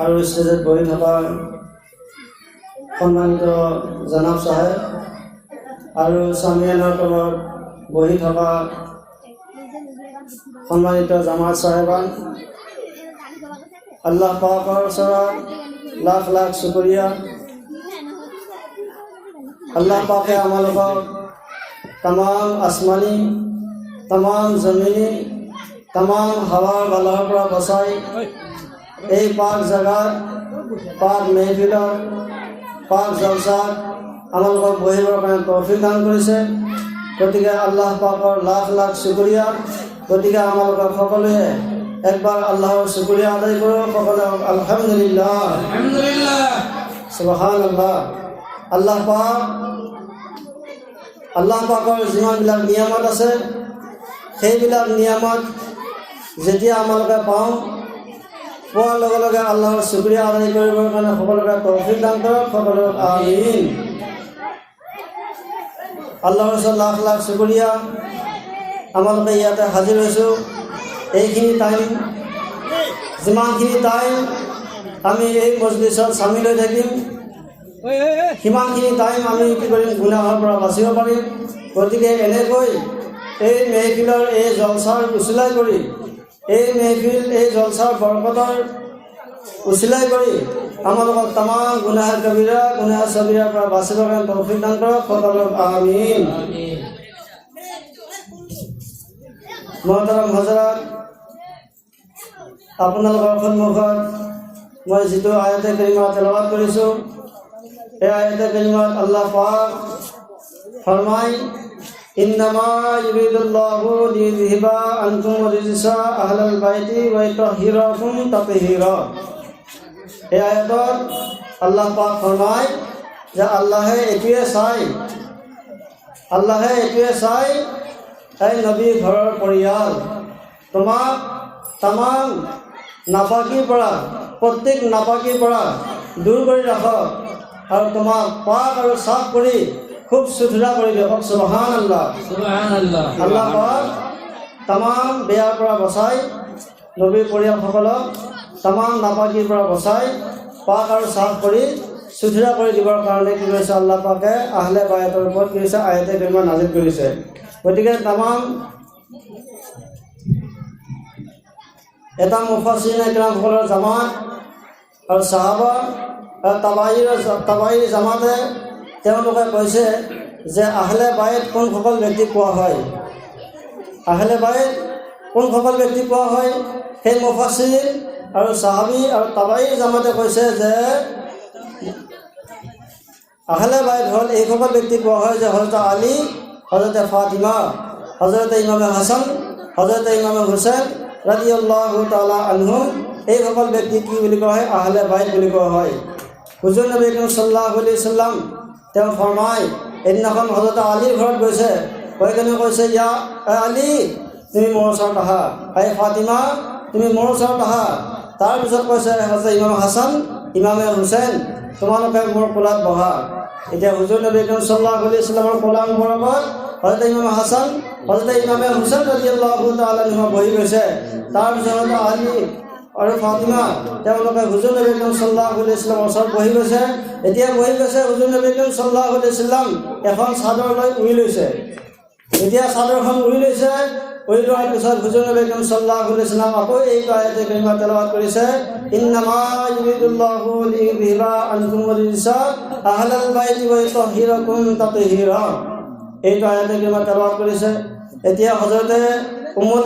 আৰু ষ্টেজত বহি থকা সম্মানিত জনাব চাহেব আৰু চামিয়ানৰ তলত বহি থকা সম্মানিত জামাত চাহেবান, আল্লাহ পাকৰ ওচৰত লাখ লাখ শুকৰিয়া। আল্লাহ পাকে আমালোকক तमाम आसमानी तमाम जमीनी तमाम हवा बालार পৰা বচাই এই পাক জাগাত পাক মেহফিলত পাক জলসাত আমালোকক বহিবৰ কাৰণে তৌফিক দান কৰিছে। গতিকে আল্লাহ পাকৰ লাখ লাখ শুকৰিয়া। গতিকে আমালোকক সকলোৱে একবাৰ আল্লাহৰ শুকৰিয়া আদায় কৰোঁ। সকলোৱে আলহামদুলিল্লাহ আলহামদুলিল্লাহ সুবহানাল্লাহ। আল্লাহ পাকৰ যিমানবিলাক নিয়ামত আছে সেইবিলাক নিয়ামত যেতিয়া আমালোকে পাওঁ, পোৱাৰ লগে লগে আল্লাহৰ শুকৰিয়া আদায় কৰিবৰ কাৰণে সকলোকে তৌফিক দান কৰক। সকলোকে আমিন। আল্লাহৰ ওচৰত লাখ লাখ শুকৰিয়া। আমালোকে ইয়াতে হাজিৰ হৈছোঁ। এইখিনি টাইম, যিমানখিনি টাইম আমি এই মজলিছত চামিল হৈ থাকিম, সিমানখিনি টাইম আমি কি কৰিম, গুনাহৰ পৰা বাচিব পাৰিম। গতিকে এনেকৈ এই মেহফিলৰ এই জলচাৰ উচিলাই কৰি, এই মেহফিল এই জলচাৰ বৰকতৰ উচিলাই কৰি আমালোকক তামাম গুনাহ কবিৰা গুনাহ সগীৰাৰ পৰা বাচিবৰ কাৰণে তৌফিক দান কৰক। সকলোকে আমিন। মহতাৰাম হযৰত, আপোনালোকৰ সন্মুখত মই যিটো আয়াতে কাৰিমা তেলাৱাত কৰিছোঁ, এই আয়াতে কাৰিমাত আল্লাহ পাক ফৰমায়, ইন্নামা ইউৰিদুল্লাহু লিইযহিবা আনকুম ৰিজসা আহলাল বাইতি ওয়া ইউতাহিৰাকুম তাতহীৰা। এই আয়াতত আল্লাহ পাক ফৰমায় যে আল্লাহে এইটোৱে চাই, এই নবী ঘৰৰ পৰিয়াল, তোমাক তামাম নাপাকীৰ পৰা, প্ৰত্যেক নাপাকীৰ পৰা দূৰ কৰি ৰাখক আৰু তোমাক পাক আৰু চাফ কৰি খুব সুধৰা কৰি দিয়ক। সুবহানাল্লাহ সুবহানাল্লাহ। আল্লাহ পাক তামাম বেয়াৰ পৰা বচাই, নবীৰ পৰিয়ালসকলক তামাম নাপাকীৰ পৰা বচাই পাক আৰু চাফ কৰি সুধৰা কৰি দিবৰ কাৰণে কি কৰিছে, আল্লাহ পাকে আহলে বায়তৰ ওপৰত কি কৰিছে, আয়াতে কাৰিমা নাজিল কৰিছে। গতিকে তামাম এটা মুফাssirin ইকৰামসকলৰ জামাত আৰু সাহাবা তাবাই জামাতে তেওঁলোকে কৈছে যে আহলে বাইত কোনসকল ব্যক্তি কোৱা হয়, আহলে বাইত কোনসকল ব্যক্তি কোৱা হয়। সেই মুফাssirin আৰু সাহাবী আৰু তাবাই জামাতে কৈছে যে আহলে বাইত হ'ল এইসকল ব্যক্তি কোৱা হয় যে হযৰত আলী, হযৰত ফাতিমা, হযৰত ইমাম হাসান, হযৰত ইমাম হুসাইন ৰাদিয়াল্লাহু তাআলা আনহুম, এইসকল ব্যক্তি কি বুলি কোৱা হয়, আহলে বাইত বুলি কোৱা হয়। হুজুৰ নবী কৰীম সাল্লাল্লাহু আলাইহি ওয়াসাল্লাম তেওঁ ফৰমায়, এদিনাখন হযৰত আলীৰ ঘৰত গৈছে, কৈ কেনে কৈছে, ইয়া আলী তুমি মোৰ ওচৰত আহা, এই ফাতিমা তুমি মোৰ ওচৰত আহা। তাৰপিছত কৈছে হযৰত ইমাম হাসান, ইমামে হুছেইন তোমালোকে মোৰ কোলাত বহা। এতিয়া হুজুৰ নবী কৰীম সাল্লাল্লাহু আলাইহি ওয়াসাল্লামৰ কোলা মুবাৰকত হযৰত ইমাম হাসান, হযৰত ইমামে হুছেইন ৰাদিয়াল্লাহু তাআলা আনহু বহি গৈছে। তাৰপিছত আলী আৰু ফাতিমা তেওঁলোকে হুজুৰ নবী কৰীম সাল্লাল্লাহু আলাইহি ওয়াসাল্লামৰ ওচৰত বহি গৈছে। এতিয়া বহি গৈছে হুজুৰ নবী কৰীম সাল্লাল্লাহু আলাইহি ওয়াসাল্লাম এখন চাদৰ লৈ উৰি লৈছে। এতিয়া চাদৰখন উৰি লৈছে, উৰি লোৱাৰ পিছত হুজুৰ নবী কৰীম সাল্লাল্লাহু আলাইহি ওয়াসাল্লাম আকৌ এই আয়াতে কাৰিমা তেলাৱাত কৰিছে, ইন্নামা ইউৰিদুল্লাহু লিইযহিবা আনকুম ৰিজসা আহলাল বাইতি ওয়া ইউতাহিৰাকুম তাতহীৰা। এই আয়াতে কাৰিমা তেলাৱাত কৰিছে। এতিয়া হযৰতে উম্মুল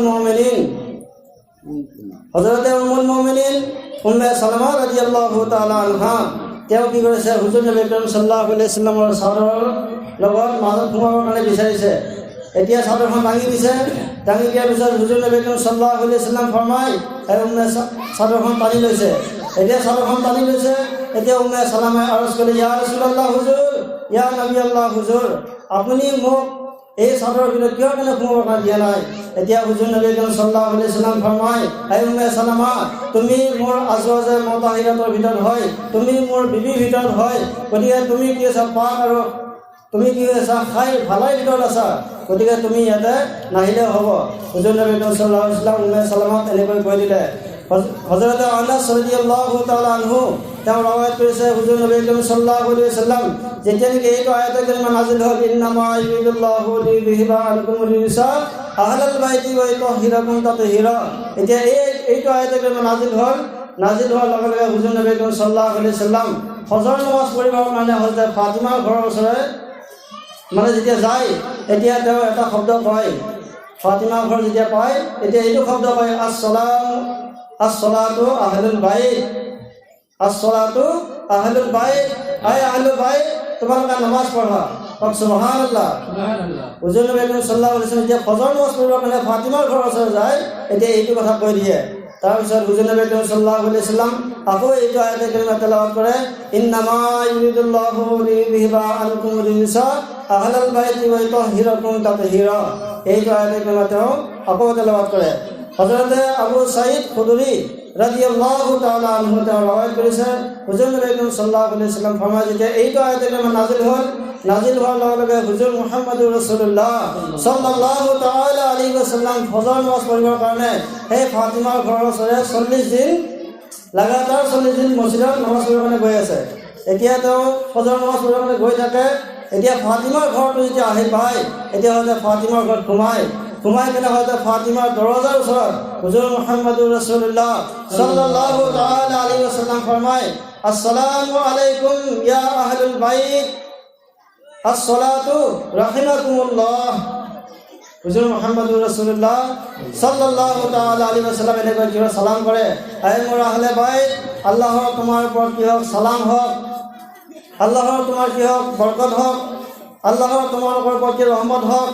মুমিনিন উম্মে সালামা ৰাদিয়াল্লাহু তাআলা আনহা তেওঁ কি কৰিছে, হুজুৰ নবী কৰীম সাল্লাল্লাহু আলাইহি ওয়াসাল্লামৰ চাদৰৰ লগত মাজত সোমাবৰ কাৰণে বিচাৰিছে। এতিয়া চাদৰখন ভাঙি দিছে। দাঙি দিয়াৰ পিছত হুজুৰ নবী কৰীম সাল্লাল্লাহু আলাইহি ওয়াসাল্লাম ফৰমায়, এই উম্মে চাদৰখন টানি লৈছে। এতিয়া চাদৰখন টানি লৈছে। এতিয়া উম্মে সালামাই আৰজ কৰিলে, ইয়া ৰাসূলুল্লাহ হুজুৰ, ইয়া নবী আল্লাহ হুজুৰ, আপুনি মোক এই চাদৰৰ ভিতৰত কিয় কেনে সোমাবৰ কাৰণে দিয়া নাই। এতিয়া হুজুৰ নবী কৰীম সাল্লাল্লাহু আলাইহি ওয়াসাল্লাম ফৰমায়, এই উম্মে সালামা তুমি মোৰ আজৱাজে মুতাহিৰাতৰ ভিতৰত হয়, তুমি মোৰ বিবিৰ ভিতৰত হয়। গতিকে তুমি কি আছা পাক আৰু তুমি কি আছা খাই ভালাই ভিতৰত আছা। গতিকে তুমি ইয়াতে নাহিলে হ'ব। হুজুৰ নবী সাল্লাল্লাহু আলাইহি ওয়াসাল্লাম উম্মে সালামাক এনেকৈ কৈ দিলে। হযরত আনাস রাদিয়াল্লাহু তাআলা আনহু তেওঁ রাওয়ায়াত করেছে হুজুর নবী করিম সাল্লাল্লাহু আলাইহি ওয়াসাল্লাম যেদিন এই আয়াতে কারিমা নাযিল হল ইন্নামা ইউরিদুল্লাহু লিইয়ুযহিবা আনকুম রিজসা আহলাল বাইতি ওয়া ইউতাহহিরাকুম তাতহীরা এটা এই আয়াতে কারিমা নাযিল হওয়ার লগে লগে হুজুর নবী করিম সাল্লাল্লাহু আলাইহি ওয়াসাল্লাম ফজর নামাজ পঢ়িবৰ কাৰণে হযৰত ফাতিমাৰ ঘৰৰ ওচৰলৈ মানে যেতিয়া যায় এতিয়া তেওঁ এটা শব্দ কয় ফাতিমাৰ ঘৰ যেতিয়া পায় এতিয়া এইটো শব্দ কয় আসসালাতু আহলুল বাইত আসসালাতু আহলুল বাইত আয় আহলুল বাইত তোমালোকে নামাজ পঢ়া সুবহানাল্লাহ হুজুৰ নবী কৰিম সাল্লাল্লাহু আলাইহি ওয়াসাল্লাম যেতিয়া ফজৰ নামাজ পঢ়িবৰ কাৰণে ফাতিমাৰ ঘৰৰ ওচৰলৈ যায় এতিয়া এইটো কথা কৈ দিয়ে তাৰপিছত হুজুৰ নবী কৰিম সাল্লাল্লাহু আলাইহি ওয়াসাল্লাম আকৌ এইটো আয়াতে কাৰিমা তেলাওয়াত কৰে ইন্নামা ইউৰিদুল্লাহু লিইয়ুযহিবা আনকুম ৰিজসা আহলাল বাইতি ওয়া ইউতাহহিৰাকুম তাতহীৰা এইটো আয়াতে কাৰিমা তেওঁ আকৌ তেলাওয়াত কৰে হযরত আবু সাঈদ খুদরি রাদিয়াল্লাহু তাআলা আনহু তেওঁ রাওয়ায়াত করেছে হুজুর নবী করিম সাল্লাল্লাহু আলাইহি ওয়াসাল্লাম ফরমায় যে এইটো আয়াতে কারিমা নাযিল হওয়ার লগে লগে হুজুর মুহাম্মদুর রাসূলুল্লাহ সাল্লাল্লাহু তাআলা আলাইহি ওয়াসাল্লাম ফজর নামাজ পঢ়িবৰ কাৰণে এই ফাতিমাৰ ঘৰৰ ওচৰলৈ 40 দিন লাগাতাৰ 40 দিন মছজিদত নামাজ পঢ়িবৰ কাৰণে গৈ আছে এতিয়া তেওঁ ফজৰ নামাজ পঢ়িবৰ কাৰণে গৈ থাকে এতিয়া ফাতিমাৰ ঘৰটো যেতিয়া আহি পায় এতিয়া হয়তো ফাতিমাৰ ঘৰত ঘুমাই কেনে হয়তো ফাতিমাৰ দৰজাৰ ওচৰত হুজুৰ মুহাম্মদুৰ ৰাসূলুল্লাহ সাল্লাল্লাহু তাআলা আলাইহি ওয়াসাল্লাম ফরমায় আসসালামু আলাইকুম ইয়া আহলুল বাইত আসসালাতু রাহিমাকুমুল্লাহ হুজুর মুহাম্মদুর রাসূলুল্লাহ সাল্লাল্লাহু তাআলা আলাইহি ওয়াসাল্লাম এনেকৈ কিবা সালাম কৰে আয় মোৰ আহলে বাইত আল্লাহৰ তোমাৰ ওপৰত কি হওক সালাম হওক আল্লাহৰ তোমাৰ কি হওক বৰকত হওক আল্লাহৰ তোমালোকৰ ওপৰত কি ৰহমত হওক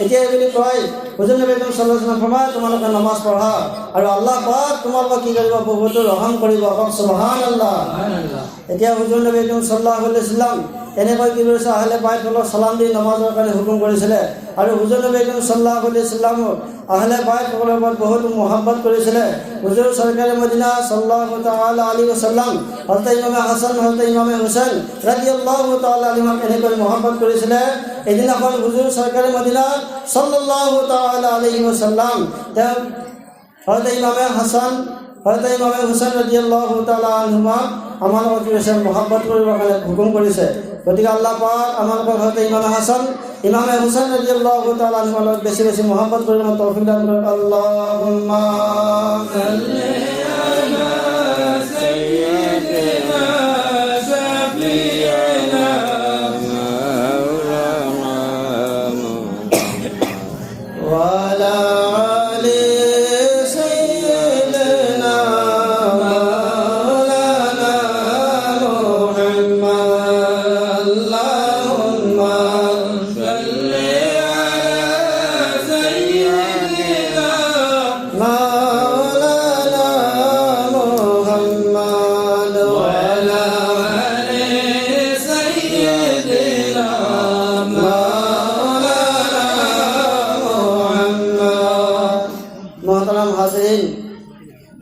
এতিয়া বুলি কয় হুজুৰ নবী কৰিম সাল্লাল্লাহু আলাইহি ওয়াসাল্লাম ফৰমায় তোমালোকে নামাজ পঢ়া আৰু আল্লাহ পাক তোমালোকক কি কৰিব বহুত ৰহম কৰিব সুবহানাল্লাহ এতিয়া হুজুৰ নবী কৰিম সাল্লাল্লাহু আলাইহি ওয়াসাল্লাম এনেকৈ কি কৰিছে আহলে বাইতক সালাম দি নামাজৰ কাৰণে হুকুম কৰিছিলে আৰু হুজুৰ নবী কৰিম সাল্লাল্লাহু আলাইহি ওয়াসাল্লাম আহলে বাইতসকলৰ ওপৰত বহুত মহব্বত কৰিছিলে হুজুৰ সৰকাৰে মদিনা সাল্লাল্লাহু তাআলা আলাইহি ওয়াসাল্লাম হযৰত ইমাম হাসান হযৰত ইমাম হুসাইন ৰাদিয়াল্লাহু তাআলা আনহুম এনেকৈ মহব্বত কৰিছিলে এদিনাখন হুজুৰ সৰকাৰে মদিনা সাল্লাল্লাহু তাআলা আলাইহি ওয়াসাল্লাম তেওঁ হযৰত ইমাম হাসান হযৰত ইমাম হুসাইন ৰাদিয়াল্লাহু তাআলা আনহুম আমাৰ লগত মহব্বত কৰিবৰ কাৰণে হুকুম কৰিছে গতিকে আল্লাহ পাক আমাক হযৰত ইমাম হাসান ইমাম হুসাইন ৰাদিয়াল্লাহু তাআলা আনহুৰ লগত বেছি বেছি মহব্বত কৰিব তৌফিক দান কৰক আল্লাহুম্মা সাল্লি আলা সাইয়্যিদিনা শাফি'িনা মাওলানা ওয়া আলা আলি সাইয়্যিদিনা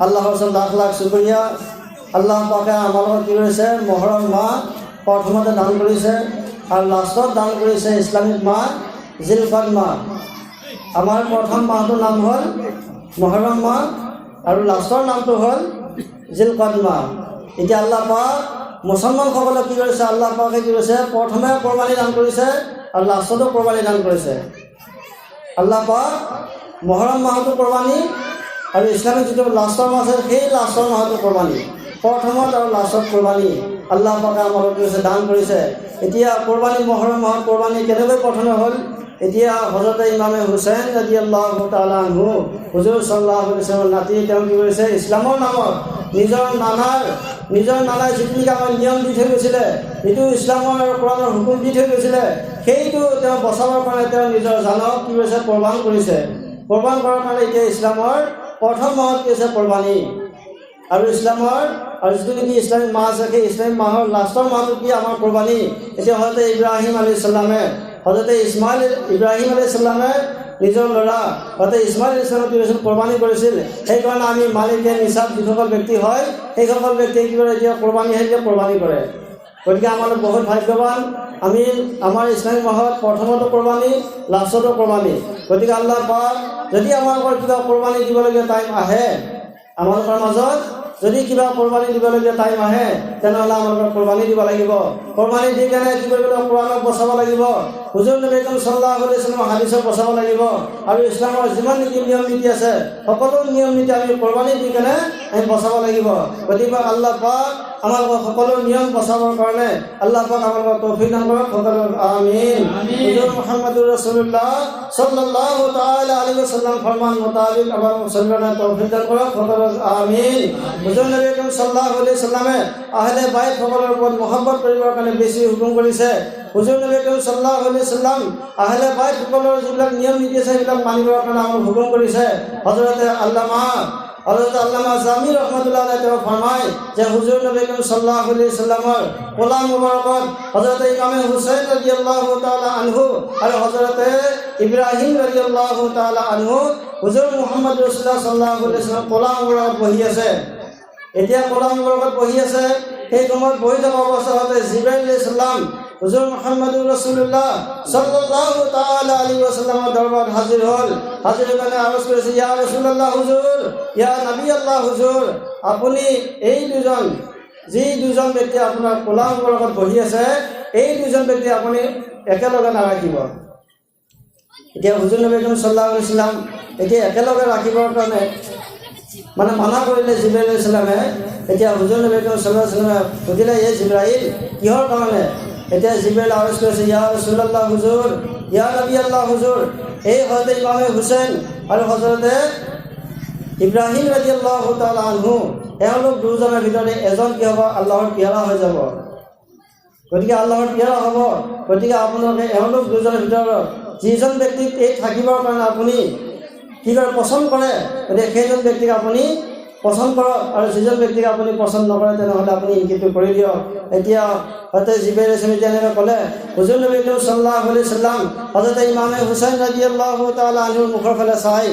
আল্লাহর লাখ লাখ শুকরিয়া আল্লাহ পাকে আমাৰ লগত কি কৰিছে মহৰম মাহ প্ৰথমতে দান কৰিছে আৰু লাষ্টত দান কৰিছে ইছলামিক মাহ জিলকদ মাহ আমাৰ প্ৰথম মাহটোৰ নাম হ'ল মহৰম মাহ আৰু লাষ্টৰ নামটো হ'ল জিলকদ মাহ এতিয়া আল্লাহ পাক মুছলমানসকলক কি কৰিছে আল্লাহ পাকে কি কৰিছে প্ৰথমে কোৰবানী দান কৰিছে আৰু লাষ্টতো কোৰবানী দান কৰিছে আল্লাহ পাক মহৰম মাহটো কোৰবানী আৰু ইসলামিক যেটো লাষ্টৰ মাহ আছে সেই লাষ্টৰ মাহটো কোৰবানী প্ৰথমত আৰু লাষ্টত কোৰবানী আল্লাহ পাকে আমাক দান কৰিছে এতিয়া কোৰবানী মহৰম মাহত কোৰবানী কেনেকৈ প্ৰথমে হ'ল এতিয়া হযৰত ইমাম হুসাইন ৰাদিয়াল্লাহু তাআলা আনহু হুজুৰ সাল্লাল্লাহু আলাইহি ওয়াসাল্লাম নাতি তেওঁ কি কৰিছে ইছলামৰ নামত নিজৰ নানাই যিখিনি আমাৰ নিয়ম দি থৈ গৈছিলে যিটো ইছলামৰ আৰু কোৰাণৰ হুকুম দি থৈ গৈছিলে সেইটো তেওঁ বচাবৰ কাৰণে তেওঁ নিজৰ জানক কি কৰিছে কোৰবান কৰিছে কোৰবান কৰাৰ কাৰণে এতিয়া ইছলামৰ প্ৰথম মাহত কি আছে কোৰবানী আৰু ইছলামৰ আৰু যিটো নেকি ইছলামিক মাহ আছে সেই ইছলামিক মাহৰ লাষ্টৰ মাহটো কি আমাৰ কোৰবানী এতিয়া হযৰত ইব্ৰাহিম আলাইহিস সালামে হযৰত ইব্ৰাহিম আলাইহিস সালামে নিজৰ ল'ৰা হযৰত ইছমাইল আলাইহিস সালামক কোৰবানী কৰিছিল সেইকাৰণে আমি মালিকে নিসাব যিসকল ব্যক্তি হয় সেইসকল ব্যক্তিয়ে কি কৰে এতিয়া কোৰবানী হেৰিয়ে কোৰবানী কৰে গতিকে আমাৰ বহুত ভাগ্যৱান আমি আমাৰ ইছলামিক মাহত প্ৰথমতো কোৰবানী লাষ্টতো কোৰবানী গতিকে আল্লাহ পাক যদি আমাৰ কিবা কোৰবানী দিবলগীয়া টাইম আহে আমালোকৰ মাজত যদি কিবা কোৰবানি দিবলগীয়া টাইম আহে তেনেহ'লে আমালোকৰ কোৰবানি দিব লাগিব। কোৰবানি দি কেনে কি কৰিব লাগিব? কোৰআনক বচাব লাগিব, হুজুৰ নবী কৰিম সাল্লাল্লাহু আলাইহি ওয়াসাল্লামৰ হাদিছক বচাব লাগিব, আৰু ইছলামৰ যিমান নীতি নিয়ম নীতি আছে সকলো নিয়ম নীতি আমি কোৰবানি দি কেনে আমি বচাব লাগিব। গতিকে আল্লাহ পাক আমালোকৰ সকলো নিয়ম বচাবৰ কাৰণে আল্লাহ পাক আমালোকক তৌফিক দান কৰক। সকলো আমিন। হুজুৰ মুহাম্মদুৰ ৰাসূলুল্লাহ সাল্লাল্লাহু তাআলা আলাইহি ওয়াসাল্লাম ফৰমান মোতাবেক আমাৰ মুসলমানদেৰ তৌফিক দান কৰক। সকলো আমিন। হুজুৰ নবী কৰিম সাল্লাল্লাহু আলাইহি ওয়াসাল্লামে আহলে বাইত সকলৰ ওপৰত মহব্বত কৰিবৰ কাৰণে বেছি হুকুম কৰিছে। হুজুৰ নবী কৰিম সাল্লাল্লাহু আলাইহি ওয়াসাল্লাম আহলে বাইত সকলৰ যিবিলাক নিয়ম নীতি আছে সেইবিলাক মানিবৰ কাৰণে আমাক হুকুম কৰিছে। হযৰতে আল্লামা জামি ৰহমতুল্লাহ আলাইহি তেওঁ ফৰমায় যে হুজুৰ নবী কৰিম সাল্লাল্লাহু আলাইহি ওয়াসাল্লামৰ গোলাম মুবাৰকত হযৰতে ইমামে হুসাইন ৰাদিয়াল্লাহু তাআলা আনহু আৰু হযরতে ইব্রাহিম রাদিয়াল্লাহু তাআলা আনহু হুজুর মুহাম্মদ রাসূলুল্লাহ সাল্লাল্লাহু আলাইহি ওয়াসাল্লাম গোলাম মুবারকত বহি আছে। এতিয়া গোলাম মুবারকত বহি আছে, সেই সময়ত বহি থকা অৱস্থাতে জিবৰাইল আলাইহিস সালাম হুজুর মুহাম্মদুর রাসূলুল্লাহ সাল্লাল্লাহু তাআলা আলাইহি ওয়াসাল্লামের দরবারে হাজির হল। হাজির হয়ে আরজ করেছে, ইয়া রাসূলুল্লাহ হুজুর, ইয়া নবী আল্লাহ হুজুর, আপনি এই যি দুজন ব্যক্তি আপোনাৰ গোলাম মুবাৰকত বহি আছে এই দুজন ব্যক্তি আপুনি একেলগে নাৰাখিব। এতিয়া হুজুৰ নবী কৰিম সাল্লাল্লাহু আলাইহি ওয়াসাল্লাম এতিয়া একেলগে ৰাখিবৰ কাৰণে মানে মানা কৰিলে জিবৰাইল আলাইহিস সালামে। এতিয়া হুজুৰ নবী কৰিম সাল্লাল্লাহু আলাইহি ওয়াসাল্লামে সুধিলে, এই জিবৰাইল কিহৰ কাৰণে? এতিয়া জিবৰাইল আৰজ কৰিছে, ইয়া ৰাসূলুল্লাহ হুজুৰ, ইয়া নবী আল্লাহ হুজুৰ, এই হযৰত ইমামে হুসেন আৰু হযৰতে ইব্ৰাহিম ৰাদিয়াল্লাহু তাআলা আনহু এওঁলোক দুজনৰ ভিতৰত এজন কি হ'ব? আল্লাহৰ পিয়াৰা হৈ যাব। গতিকে আল্লাহৰ পিয়াৰা হ'ব। গতিকে আপোনালোকে এওঁলোক দুজনৰ ভিতৰত যিজন ব্যক্তিক এই থাকিবৰ কাৰণে আপুনি কি কৰে পচন্দ কৰে, গতিকে সেইজন ব্যক্তিক আপুনি পচন্দ কৰক, আৰু যিজন ব্যক্তিক আপুনি পচন্দ নকৰে তেনেহ'লে আপুনি ইনকিটো কৰি দিয়ক। এতিয়া হযৰত জিবৰাইল আলাইহিস সালাম তেনেকৈ ক'লে। হুজুৰ নবী কৰিম সাল্লাল্লাহু আলাইহি ওয়াসাল্লাম হযৰত ইমামে হুসাইন ৰাদিয়াল্লাহু তাআলা আনহুৰ মুখৰ ফালে চাই,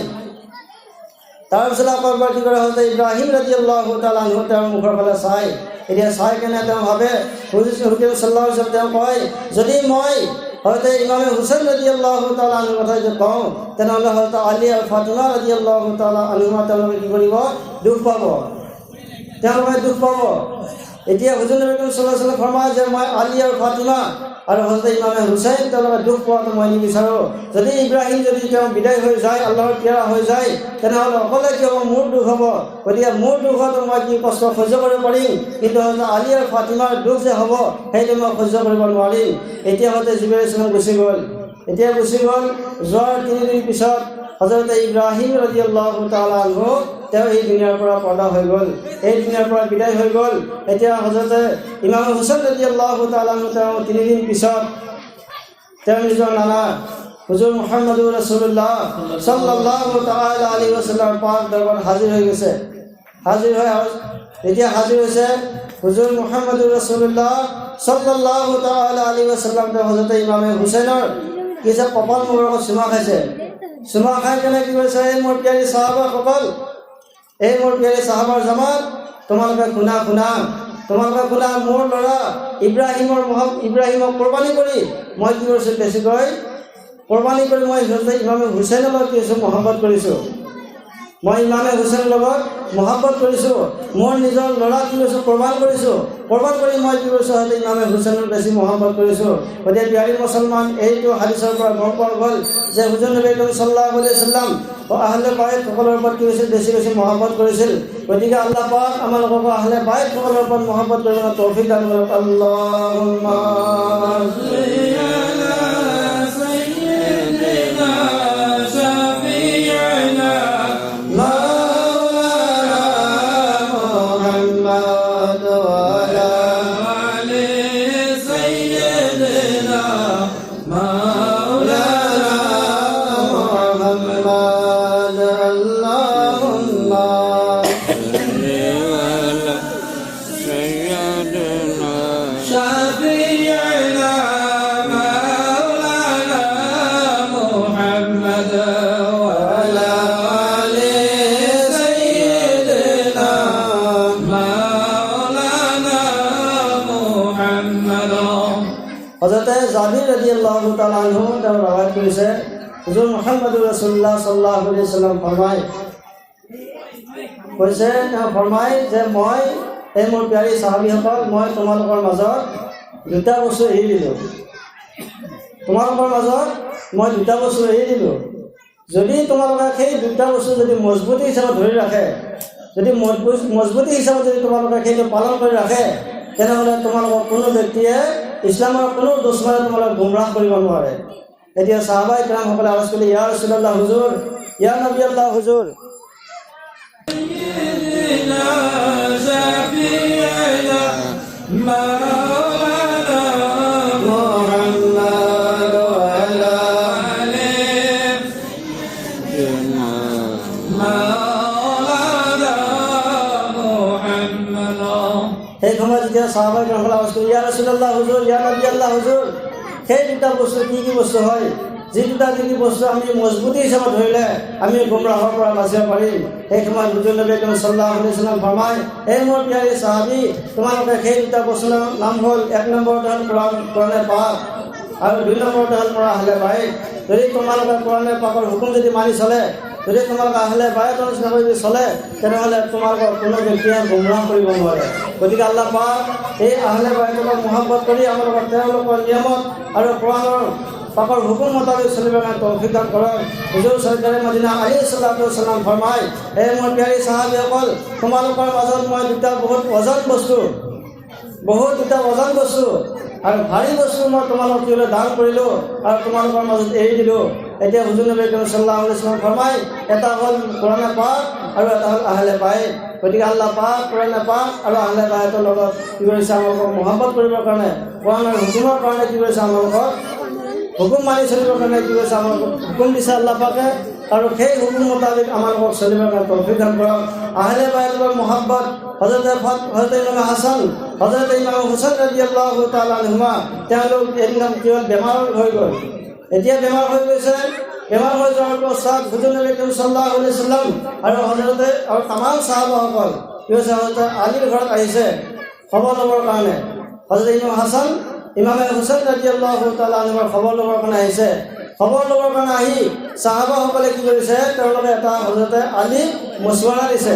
তাৰপিছত আকৌ কি কৰে? হযৰত ইব্ৰাহিম ৰাদিয়াল্লাহু তাআলা আনহু তেওঁৰ মুখৰ ফালে চাই। এতিয়া চাই কেনে তেওঁ ভাবে, হুজুৰ সাল্লাল্লাহু আলাইহি ওয়াসাল্লাম তেওঁ কয়, যদি মই হযৰত ইমামে হুসেইন ৰাদিয়াল্লাহু তাআলা আনহুৰ কথা যদি কওঁ তেনেহ'লে হযৰত আলী আৰু ফাতিমা ৰাদিয়াল্লাহু তাআলা আনহুমা তেওঁলোকে কি কৰিব? দুখ পাব, তেওঁলোকে দুখ পাব। এতিয়া হুজুৰ নবী কৰিম সাল্লাল্লাহু আলাইহি ওয়াসাল্লাম ফৰমায় যে মই আলী আৰু ফাতিমা আৰু হযৰত ইমামে হুসেইন তেওঁলোকে দুখ পোৱাটো মই নিবিচাৰোঁ। যদি ইব্ৰাহিম যদি তেওঁ বিদায় হৈ যায়, আল্লাহৰ পিয়াৰা হৈ যায়, তেনেহ'লে অকলে কি হ'ব? মোৰ দুখ হ'ব। গতিকে মোৰ দুখতো মই কি কষ্ট সহ্য কৰিব পাৰিম, কিন্তু হযৰত আলী আৰু ফাতিমাৰ দুখ যে হ'ব সেইটো মই সহ্য কৰিব নোৱাৰিম। এতিয়া হয়তো জিবৰাইল আলাইহিস সালাম গুচি গ'ল। এতিয়া গুচি গ'ল, যোৱাৰ 3 দিন পিছত হযৰত ইব্ৰাহিম ৰাদিয়াল্লাহু তাআলা আনহু তেওঁ এই দুনিয়াৰ পৰা পৰ্দা হৈ গ'ল, এই দুনিয়াৰ পৰা বিদায় হৈ গ'ল। এতিয়া হযৰত ইমাম হুসেইন ৰাদিয়াল্লাহু তাআলা আনহু তেওঁ 3 দিন পিছত তেওঁ নিজৰ নানা হুজুৰ মুহাম্মদুৰ ৰাসূলুল্লাহ সাল্লাল্লাহু তাআলা আলাইহি ওয়াসাল্লাম পাক দৰবাৰত হাজিৰ হৈ গৈছে। হাজিৰ হৈ এতিয়া হাজিৰ হৈছে হুজুৰ মুহাম্মদুৰ ৰাসূলুল্লাহ সাল্লাল্লাহু তাআলা আলাইহি ওয়াসাল্লাম তেওঁ হযৰত ইমামে হুসেইনৰ কি যে কপাল মুবাৰকত চুমা খাইছে। চুমা খাই কেনে কি কৰিছে? এই মোৰ প্ৰিয় সাহাবাসকল, এই মোৰ প্ৰিয় সাহাবাৰ জামাত, তোমালোকে শুনা, তোমালোকে শুনা, মোৰ ল'ৰা ইব্ৰাহিমক কোৰবানি কৰি মই কি কৰিছোঁ? বেছিকৈ কোৰবানি কৰি মই ইমামে হুসেইনৰ লগত কি কৰিছোঁ? মহব্বত কৰিছোঁ। মই ইমামে হুসেইনৰ লগত মহব্বত কৰিছোঁ। মোৰ নিজৰ ল'ৰা কি কৰিছোঁ? কোৰবান কৰিছোঁ। কোৰবান কৰি মই কি কৰিছোঁ? হয়তো ইমামে হুসেইনৰ বেছি মহব্বত কৰিছোঁ। গতিকে প্ৰিয় মুছলমান, এইটো হাদিছৰ পৰা গম পোৱা গ'ল যে হুজুৰ নবী কৰিম সাল্লাল্লাহু আলাইহি ওয়াসাল্লাম আহলে বাইত সকলৰ ওপৰত কি হৈছিল? বেছি বেছি মহব্বত কৰিছিল। গতিকে আল্লাহ পাক আমালোকক আহলে বাইত সকলৰ ওপৰত মহব্বত কৰিবলৈ তৌফিক দান কৰক। আল্লাহুম্মা হযৰত জাবিৰ ৰাদিয়াল্লাহু তাআলা আনহু তেওঁ ৰওয়ায়াত কৰেছে, হুজুৰ মুহাম্মদুৰ ৰাসূলুল্লাহ সাল্লাল্লাহু আলাইহি ওয়াসাল্লাম ফৰমায় কৈছে তেওঁ ফৰমাই যে মই এই মোৰ প্যাৰী সাহাবীসকল মই তোমালোকৰ মাজত দুটা বস্তু এৰি দিলোঁ তোমালোকৰ মাজত মই দুটা বস্তু এৰি দিলোঁ যদি তোমালোকে সেই দুটা বস্তু যদি মজবুতি হিচাপে ধৰি ৰাখে যদি মজবুতি হিচাপে যদি তোমালোকে সেইটো পালন কৰি ৰাখে তেনেহ'লে তোমালোকক কোনো ব্যক্তিয়ে ইছলামৰ কোনো দুশ্মনে তোমালোকক গুমৰাহ কৰিব নোৱাৰে এতিয়া সাহাবায়ে কিৰামসকলে আৰজ কৰিলে ইয়া ৰাছূলুল্লাহ হুজুৰ ইয়া নবী আল্লাহ হুজুৰ সেই সময়ত যেতিয়া সাহাবায়ে কিৰামসকলে আৰজ কৰিলে ইয়া ৰাছূলুল্লাহ হুজুৰ ইয়া নবী আল্লাহ হুজুৰ সেই দুটা বস্তু কি বস্তু হয় যি দুটা বস্তু আমি মজবুতি হিচাপে ধৰিলে আমি গুমৰাহৰ পৰা বাচিব পাৰিম সেই সময়ত হুজুৰ নবী কৰিম সাল্লাল্লাহু আলাইহি ওয়াসাল্লাম ফৰমায় এই মোৰ প্যাৰী সাহাবী তোমালোকে সেই দুটা বস্তুৰ নাম হ'ল এক নম্বৰতে হ'ল কোৰাণে পাক আৰু দুই নম্বৰতে হ'ল পৰা আহলে বাইত যদি তোমালোকে কোৰাণে পাকৰ হুকুম যদি মানি চলে যদি তোমালোকে আহলে বাইতৰ নিচিনা যদি চলে তেনেহ'লে তোমালোকক কোনো ব্যক্তিয়ে গুমৰাহ কৰিব নোৱাৰে গতিকে আল্লাহ পাক এই আহলে বাইতক মহব্বত কৰি আমালোকক তেওঁলোকৰ নিয়মত আৰু কোৰাণৰ পাকৰ হুকুম মোতাবেক চলিবৰ কাৰণে তৌফিক দান কৰক হুজুৰ সৰকাৰে মদিনা আলাইহিছ সালাতু ওয়াসালাম ফৰমায় এই মোৰ প্যাৰী সাহাবীসকল তোমালোকৰ মাজত মই দুটা বহুত ওজন বস্তু আৰু ভাৰী বস্তু মই তোমালোকক কি দান কৰিলোঁ আৰু তোমালোকৰ মাজত এৰি দিলোঁ এতিয়া হুজুৰ নবী কৰিম সাল্লাল্লাহু আলাইহি ওয়াসাল্লাম ফৰমায় এটা হ'ল কোৰাণে পাক আৰু এটা হ'ল আহলে বাইত গতিকে আল্লাহ পাক কোৰাণে পাক আৰু আহলে বাইতৰ লগত কি কৰিছে আমালোকক মহব্বত কৰিবৰ কাৰণে কোৰাণৰ হুকুমৰ কাৰণে কি কৰিছে আমালোকক হুকুম মানি চলিবৰ কাৰণে কি কৰিছে আমালোকক হুকুম দিছে আল্লাহ পাকে আৰু সেই হুকুম মোতাবেক আমালোকক চলিবৰ কাৰণে তৌফিক দান কৰক আহলে বাইতৰ মহব্বত হযৰত ইমাম হাসান হযৰত ইমাম হুসাইন ৰাদিয়াল্লাহু তাআলা আনহুমা তেওঁলোক একদম কেৱল বেমাৰ হৈ গ'ল এতিয়া বেমাৰ হৈ গৈছে বেমাৰ হৈ যোৱাৰ পাছত হুজুৰ নবী কৰিম সাল্লাল্লাহু আলাইহি ওয়াসাল্লাম আৰু হযৰতে আৰু তামাম সাহাবাসকল কি হৈছে হযৰত আলীৰ ঘৰত আহিছে খবৰ ল'বৰ কাৰণে হযৰত ইমাম হাসান ইমাম হুসাইন ৰাদিয়াল্লাহু তাআলা আনহুৰ খবৰ ল'বৰ কাৰণে আহিছে খবৰ ল'বৰ কাৰণে আহি সাহাবাসকলে কি কৰিছে তেওঁলোকে এটা হযৰতে আলী মছৱাৰা দিছে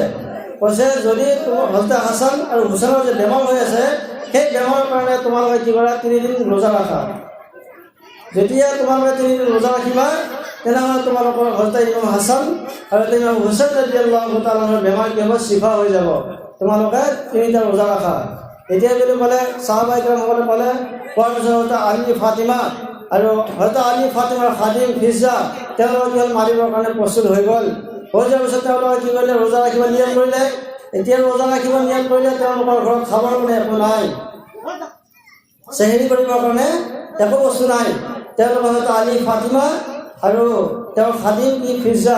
কৈছে যদি তোমাৰ হযৰত হাসান আৰু হুসাইনৰ যে বেমাৰ হৈ আছে সেই বেমাৰৰ কাৰণে তোমালোকে কি কৰা 3 দিন ৰোজা ৰাখা যেতিয়া তোমালোকে 3 দিন ৰোজা ৰাখিবা তেনেহ'লে তোমালোকৰ হযৰত ইমাম হাসান আৰু ইমাম হুসাইন ৰাদিয়াল্লাহু তাআলাৰ বেমাৰ কি হ'ব শিফা হৈ যাব তোমালোকে 3টা ৰোজা ৰাখা এতিয়া বুলি ক'লে সাহাবায়ে কিৰামসকলে ক'লে কোৱাৰ পিছত আলী ফাতিমা আৰু হযৰত আলী ফাতিমাৰ খাদিম ফিজা তেওঁলোকে কি হ'ল মাৰিবৰ কাৰণে প্ৰস্তুত হৈ গ'ল হৈ যোৱাৰ পিছত তেওঁলোকে কি কৰিলে ৰোজা ৰাখিব নিয়ম কৰিলে এতিয়া ৰোজা ৰাখিব নিয়ম কৰিলে তেওঁলোকৰ ঘৰত খাবৰ কাৰণে একো নাই চেহেৰি কৰিবৰ কাৰণে একো বস্তু নাই তেওঁলোকে হয়তো আলী ফাতিমা আৰু তেওঁৰ খাদিম কি ফিজা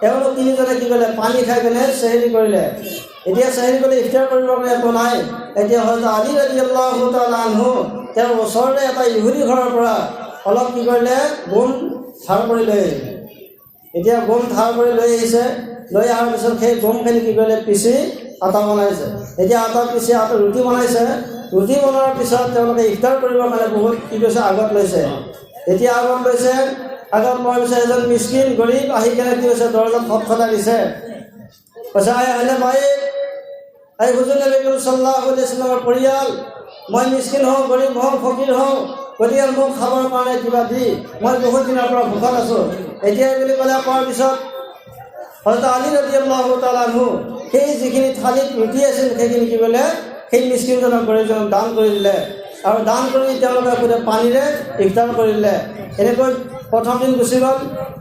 তেওঁলোক তিনিজনে কি কৰিলে পানী খাই কেনে চেহেৰি কৰিলে এতিয়া চেহেৰি কৰি ইফতাৰ কৰিবৰ কাৰণে একো নাই এতিয়া হয়তো আলী ৰাদিয়াল্লাহু তাআলা আনহু তেওঁৰ ওচৰতে এটা ইহুদী ঘৰৰ পৰা অলপ কি কৰিলে গোম ধাৰ কৰি লৈ এতিয়া গোম ধাৰ কৰি লৈ আহিছে লৈ অহাৰ পিছত সেই গোমখিনি কি কৰিলে পিচি আটা বনাইছে এতিয়া আটা পিচি আটা ৰুটি বনাইছে ৰুটি বনোৱাৰ পিছত তেওঁলোকে ইফতাৰ কৰিবৰ কাৰণে বহুত কি কৰিছে আগত লৈছে এতিয়া আগত লৈছে আগত লোৱাৰ পিছত এজন মিস্কিন গৰীব আহি কেনে কি হৈছে দৰজাত খটখটাই দিছে কৈছে আহলে বাইত এই হুজুৰ নবী সাল্লাল্লাহু আলাইহি ওয়াসাল্লামৰ পৰিয়াল মই মিস্কিন হওঁ গৰীব হওঁ ফকিৰ হওঁ গতিকে মোক খাবৰ কাৰণে কিবা দি মই বহুত দিনৰ পৰা ভোকত আছোঁ এতিয়া বুলি ক'লে কোৱাৰ পিছত হযৰত আলী ৰাদিয়াল্লাহু তাআলা আনহু সেই যিখিনি থালিত ৰুটি আছিল সেইখিনি কি কৰিলে সেই মিস্কিনজনক গৰীবজনক দান কৰি দিলে আৰু দান কৰি তেওঁলোকে গোটেই পানীৰে ইফতাৰ কৰিলে এনেকৈ প্ৰথম দিন গুচি গ'ল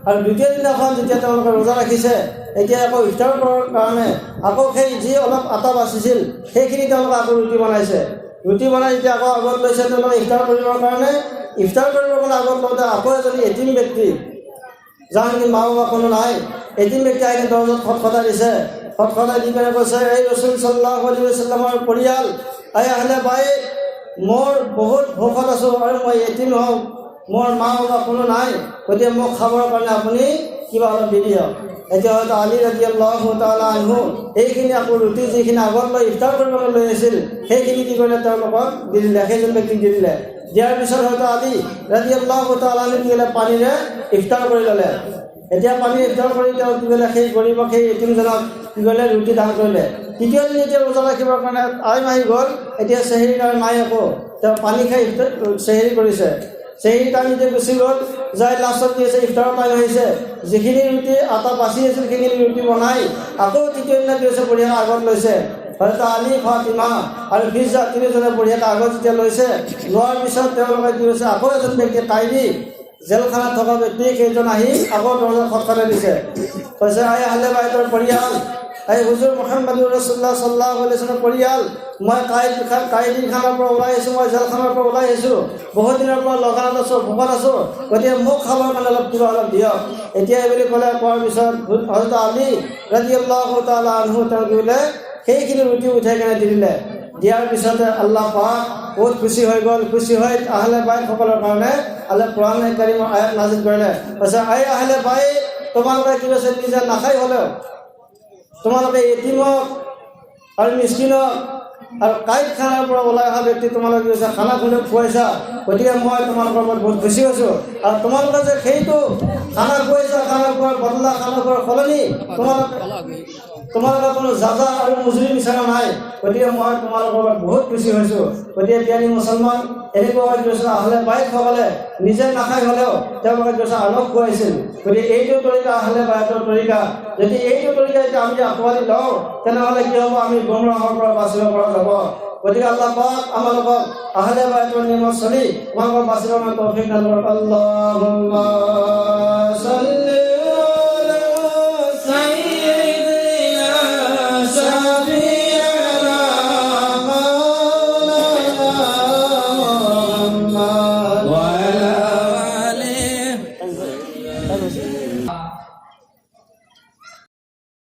আৰু দ্বিতীয় দিনাখন যেতিয়া তেওঁলোকে ৰোজা ৰাখিছে এতিয়া আকৌ ইফতাৰ কৰাৰ কাৰণে আকৌ সেই যি অলপ আটা বাচিছিল সেইখিনি তেওঁলোকে আকৌ ৰুটি বনাইছে ৰুটি বনাই যেতিয়া আকৌ আগত লৈছে তেওঁলোকে ইফতাৰ কৰিবৰ কাৰণে আগত লওঁতে আকৌ এজনী এতিম ব্যক্তি যাৰ নেকি মা বাবা কোনো নাই এতিম ব্যক্তি আহি দৰজাত খটখটাই দিছে খটখটাই দি পেলাই কৈছে এই ৰসুল সাল্লাল্লাহু আলাইহি ওয়াসাল্লামৰ পৰিয়াল আহলে বাইত মোৰ বহুত ভোকত আছোঁ আৰু মই এতিম হওঁ মোৰ মা বাবা কোনো নাই গতিকে মোক খাবৰ কাৰণে আপুনি কিবা অলপ দি দিয়ক এতিয়া হয়তো আলী ৰাদিয়াল্লাহু তাআলা আনহু এইখিনি আকৌ ৰুটি যিখিনি আগত লৈ ইফতাৰ কৰিবলৈ লৈ আছিল সেইখিনি কি কৰিলে তেওঁলোকক দি দিলে সেইজন ব্যক্তিক দি দিলে দিয়াৰ পিছত হয়তো আলী ৰাদিয়াল্লাহু তাআলা আনহু কি কৰিলে পানীৰে ইফতাৰ কৰি ল'লে এতিয়া পানী ইফতাৰ কৰি তেওঁ কি কৰিলে, সেই গৰীবক সেই এতিমজনক কি কৰিলে, ৰুটি দান কৰিলে। তৃতীয় দিন এতিয়া ৰোজা ৰাখিবৰ কাৰণে টাইম আহি গ'ল, এতিয়া চেহেৰিৰ কাৰণে নাই, আকৌ তেওঁ পানী খাই চেহেৰি কৰিছে। চেহেৰি টাইম এতিয়া গুচি গ'ল, যাই লাষ্টত কি হৈছে, ইফতাৰৰ টাইম আহিছে, যিখিনি ৰুটি আটা বাচি আছিল সেইখিনি ৰুটি বনাই আকৌ তৃতীয় দিনা কি হৈছে, বঢ়িয়া আগত লৈছে। হযৰত আলী, ফাতিমা আৰু ফিজা তিনিজনে বঢ়িয়াকৈ আগত যেতিয়া লৈছে, লোৱাৰ পিছত তেওঁলোকে কি হৈছে, আকৌ এজন ব্যক্তিয়ে কাইদি জেলখানাত থকা ব্যক্তি কেইজন আহি আকৌ দৰজা খটখটাই দিছে। কৈছে, আই আহলে বাইতৰ পৰিয়াল, এই হুজুৰ মুহাম্মদুৰ ৰাছুলুল্লাহ সাল্লাল্লাহু আলাইহি ওয়াসাল্লামৰ পৰিয়াল, মই কাইদিখানাৰ পৰা ওলাই আহিছোঁ, মই জেলখানাৰ পৰা ওলাই আহিছোঁ, বহুত দিনৰ পৰা লঘানত আছোঁ, ভোকত আছোঁ, গতিকে মোক খাবৰ কাৰণে অলপ কিবা অলপ দিয়ক। এতিয়া এইবুলি ক'লে, কোৱাৰ পিছত হযৰত আলী ৰাদিয়াল্লাহু তাআলা আনহু তেওঁ দিলে সেইখিনি ৰুটি উঠাই কেনে দি দিলে। দিয়াৰ পিছতে আল্লাহ পাক বহুত খুশি হৈ গ'ল। খুশি হৈ আহলে বাইতসকলৰ কাৰণে আল্লাহ কোৰআন কাৰিমৰ আয়াত নাজিল কৰিলে। কৈছে, আই আহলে বাইত, তোমালোকে কি কৈছে, নিজে নাখাই হ'লেও তোমালোকে এতিমক আৰু মিস্কিনক আৰু কাইদখানাৰ পৰা ওলাই অহা ব্যক্তি তোমালোকে কৈছে খানা খুলি খুৱাইছা, গতিকে মই তোমালোকৰ ওপৰত বহুত খুচি হৈছোঁ। আৰু তোমালোকে যে সেইটো খানা খুৱাইছা, খানা খোৱাৰ বদলা, খানা খোৱাৰ সলনি তোমালোকে কোনো জাজা আৰু মজুৰি বিচৰা নাই, গতিকে মই তোমালোকৰ ওপৰত বহুত খুচি হৈছোঁ। গতিকে জ্ঞানী মুছলমান এনেকুৱা হৈ গৈছে, আহলে বাইতসকলে নিজে নাখাই হ'লেও তেওঁলোকে কৈছে আনক খুৱাইছিল। গতিকে এইটো তৰিকা আহলে বাইতৰ তৰিকা। যদি এইটো তৰিকা এতিয়া আমি আঁকোৱালি লওঁ, তেনেহ'লে কি হ'ব, আমি গুমৰাহৰ পৰা বাচিব পৰা যাব। গতিকে আল্লাহ পাক আমালোকক আহলে বাইতৰ নিয়মত চলি তোমালোকক বাচিবৰ কাৰণে তৌফিক দান কৰক। আল্লাহুম্মা সাল্লি